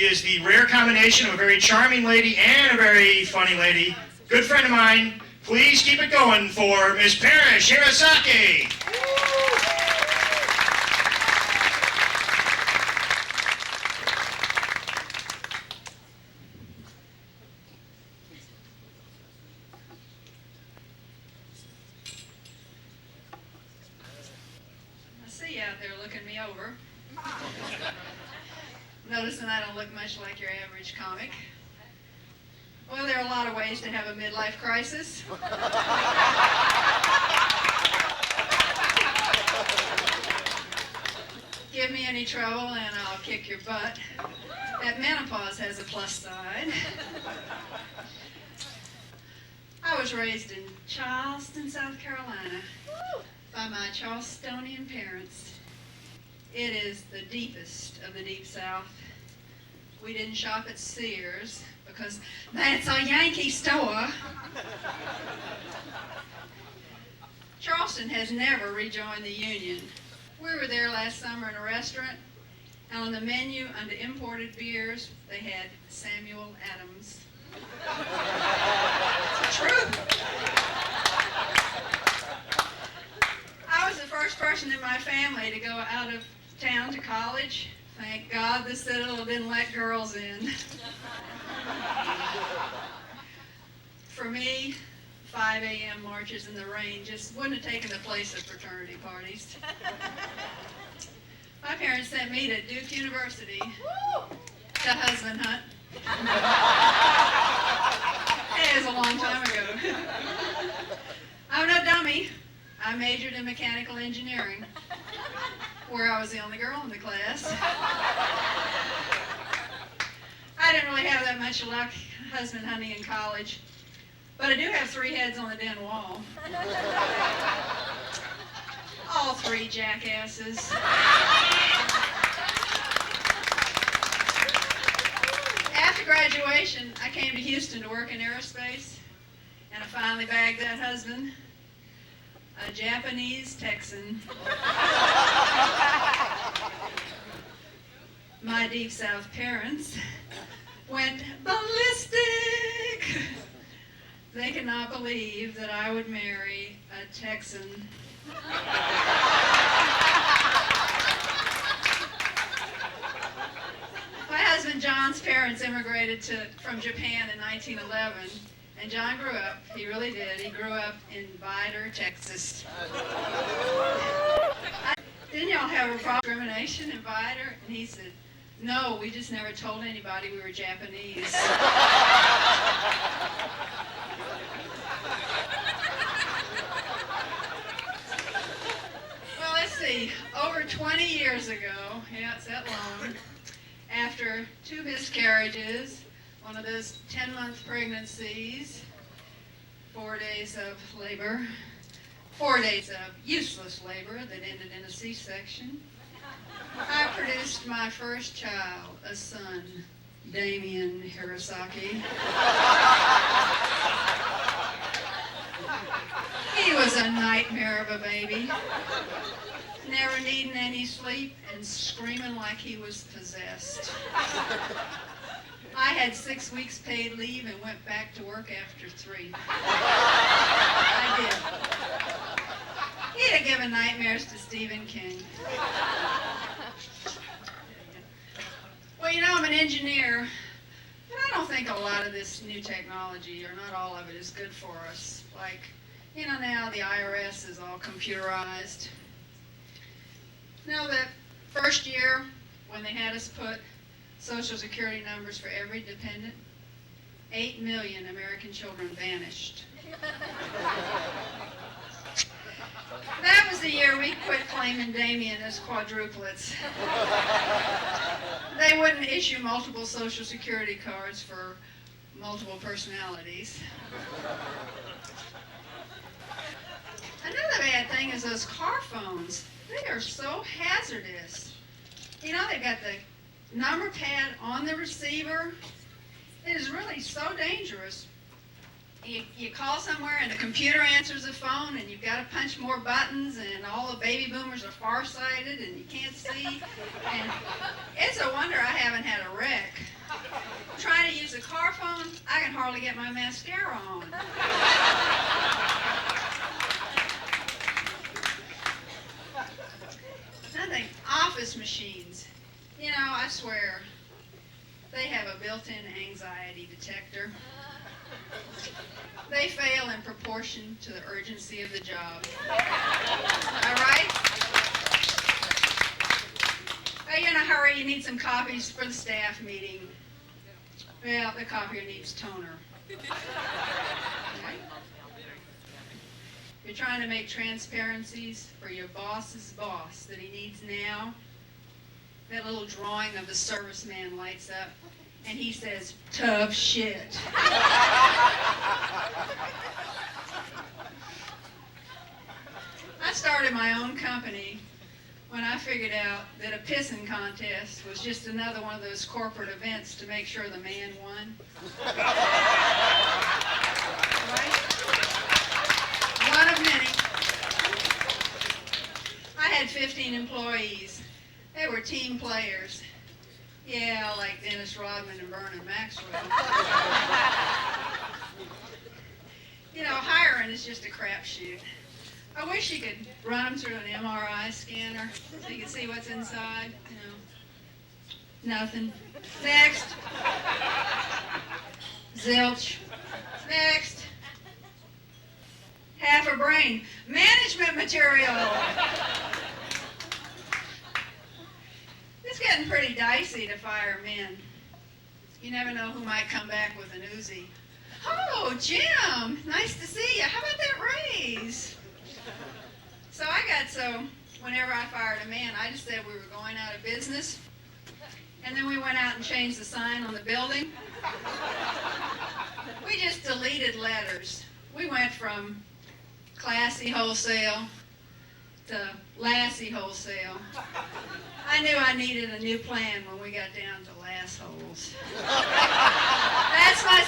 is the rare combination of a very charming lady and a very funny lady. Good friend of mine. Please keep it going for Miss Parrish Hirasaki. I see you out there looking me over. Noticing I don't look much like your average comic. Well, there are a lot of ways to have a midlife crisis. Give me any trouble and I'll kick your butt. That menopause has a plus side. I was raised in Charleston, South Carolina, by my Charlestonian parents. It is the deepest of the Deep South. We didn't shop at Sears because that's a Yankee store. Charleston has never rejoined the Union. We were there last summer in a restaurant, and on the menu under imported beers, they had Samuel Adams. It's the truth. I was the first person in my family to go out of town to college. Thank God the Citadel didn't let girls in. For me, 5 a.m. marches in the rain just wouldn't have taken the place of fraternity parties. My parents sent me to Duke University to husband hunt. It was a long time ago. I'm no dummy. I majored in mechanical engineering, where I was the only girl in the class. I didn't really have that much luck husband hunting in college, but I do have 3 heads on the den wall. All 3 jackasses. After graduation, I came to Houston to work in aerospace, and I finally bagged that husband, a Japanese Texan. My Deep South parents went ballistic. They could not believe that I would marry a Texan. My husband John's parents immigrated from Japan in 1911, and John grew up, he really did, he grew up in Vidor, Texas. Didn't y'all have a problem with discrimination in Vidor? And he said, no, we just never told anybody we were Japanese. Well, let's see, over 20 years ago, yeah, it's that long, after 2 miscarriages, one of those 10-month pregnancies, 4 days of labor, 4 days of useless labor that ended in a C-section, I produced my first child, a son, Parrish Hirasaki. He was a nightmare of a baby, never needing any sleep and screaming like he was possessed. I had 6 weeks paid leave and went back to work after 3. I did. He'd have given nightmares to Stephen King. Well, you know, I'm an engineer, but I don't think a lot of this new technology, or not all of it, is good for us. Like, you know, now the IRS is all computerized. Now, the first year, when they had us put Social Security numbers for every dependent, 8 million American children vanished. That was the year we quit claiming Damien as quadruplets. They wouldn't issue multiple Social Security cards for multiple personalities. Another bad thing is those car phones. They are so hazardous. You know, they've got the number pad on the receiver. It is really so dangerous. You call somewhere and the computer answers the phone and you've got to punch more buttons and all the baby boomers are farsighted and you can't see. And it's a wonder I haven't had a wreck. can hardly get my mascara on. Nothing. Office machines. You know, I swear, they have a built-in anxiety detector. They fail in proportion to the urgency of the job. All right? Are you in a hurry? You need some copies for the staff meeting. Well, the copier needs toner. Okay? You're trying to make transparencies for your boss's boss that he needs now. That little drawing of the serviceman lights up, and he says, "Tough shit." I started my own company when I figured out that a pissing contest was just another one of those corporate events to make sure the man won. Right? One of many. I had 15 employees. They were team players. Yeah, like Dennis Rodman and Vernon Maxwell. You know, hiring is just a crapshoot. I wish you could run them through an MRI scanner so you could see what's inside. You know, nothing. Next. Zilch. Next. Half a brain. Management material. It's getting pretty dicey to fire men. You never know who might come back with an Uzi. "Oh, Jim, nice to see you. How about that raise?" So whenever I fired a man, I just said we were going out of business. And then we went out and changed the sign on the building. We just deleted letters. We went from Classy Wholesale to Lassie Wholesale. I knew I needed a new plan when we got down to lassholes. That's my